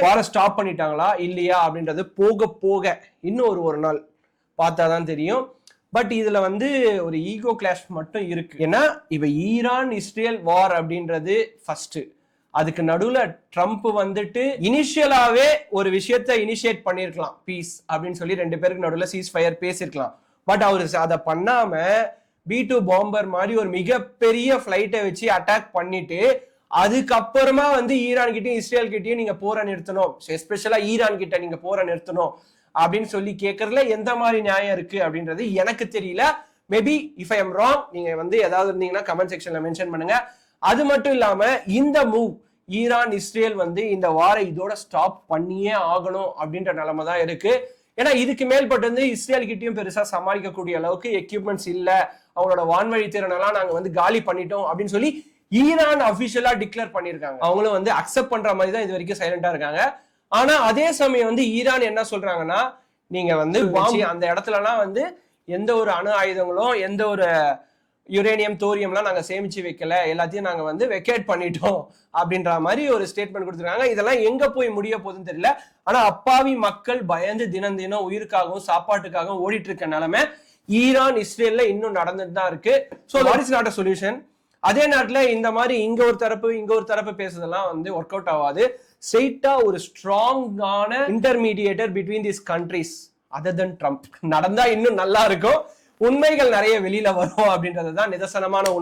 வார ஸ்டாப் பண்ணிட்டாங்களா இல்லையா அப்படின்றது போக போக இன்னும் ஒரு நாள் பார்த்தாதான் தெரியும். பட் இதுல வந்து ஒரு ஈகோ கிளாஷ் மட்டும் இருக்கு. ஏன்னா இப்ப ஈரான் இஸ்ரேல் வார் அப்படின்றது ஃபர்ஸ்ட், அதுக்கு நடுவுல ட்ரம்ப் வந்துட்டு இனிஷியலாவே ஒரு விஷயத்த இனிஷியேட் பண்ணிருக்கலாம், பீஸ் அப்படின்னு சொல்லி 2 பேருக்கு நடுவுல சீஸ் ஃபயர் பேசிருக்கலாம். பட் அவரு அதை பண்ணாம B2 பாம்பர் மாதிரி ஒரு மிகப்பெரிய பிளைட்டை வச்சு அட்டாக் பண்ணிட்டு அதுக்கப்புறமா வந்து ஈரான் கிட்டயும் இஸ்ரேல் கிட்டயும் நீங்க போற நிறுத்தணும், எஸ்பெஷலா ஈரான் கிட்ட நீங்க போற நிறுத்தணும் அப்படின்னு சொல்லி கேட்கறதுல எந்த மாதிரி நியாயம் இருக்கு அப்படின்றது எனக்கு தெரியல. Maybe if I am wrong, நீங்க வந்து ஏதாவது இருந்தீங்கன்னா கமெண்ட் செக்ஷன்ல மென்ஷன் பண்ணுங்க. அது மட்டும் இல்லாம இந்த மூவ் ஈரான் இஸ்ரேல் வந்து இந்த வார இதோட ஸ்டாப் பண்ணியே ஆகணும் அப்படின்ற நிலைமை தான் இருக்கு. ஏன்னா இதுக்கு மேல்பட்டு வந்து இஸ்ரேல் கிட்டயும் பெருசா சமாளிக்கக்கூடிய அளவுக்கு எக்யூப்மெண்ட்ஸ் இல்ல, அவங்களோட வான்வழி திறனெல்லாம் நாங்க வந்து காலி பண்ணிட்டோம் அப்படின்னு சொல்லி ஈரான் அபிஷியலா டிக்ளேர் பண்ணிருக்காங்க. அவங்களும் வந்து அக்செப்ட் பண்ற மாதிரி தான் இது வரைக்கும் சைலண்டா இருக்காங்க. ஆனா அதே சமயம் வந்து ஈரான் என்ன சொல்றாங்கன்னா, நீங்க வந்து அந்த இடத்துலலாம் வந்து எந்த ஒரு அணு ஆயுதங்களும் எந்த ஒரு யுரேனியம் தோரியம்லாம் நாங்க சேமிச்சு வைக்கல, எல்லாத்தையும் நாங்க வந்து வெக்கேட் பண்ணிட்டோம் அப்படின்ற மாதிரி ஒரு ஸ்டேட்மெண்ட் கொடுத்துருக்காங்க. இதெல்லாம் எங்க போய் முடிய போகுதுன்னு தெரியல. ஆனா அப்பாவி மக்கள் பயந்து தினம் தினம் உயிருக்காகவும் சாப்பாட்டுக்காகவும் ஓடிட்டு இருக்க நிலைமை ஈரான் இஸ்ரேல்ல இன்னும் நடந்துட்டு தான் இருக்கு. So what is not a solution. அதே நேரத்துல இந்த மாதிரி இங்க ஒரு தரப்பு பேசுறதெல்லாம் வந்து ஒர்க் அவுட் ஆகாது. ஸ்ட்ரெயிட்டா ஒரு ஸ்ட்ராங்கான intermediator between this countries other then Trump நடந்தா இன்னும் நல்லா இருக்கும். உண்மைகள் நிறைய வெளியில வரும் அப்படின்றதுதான் நிதர்சனமான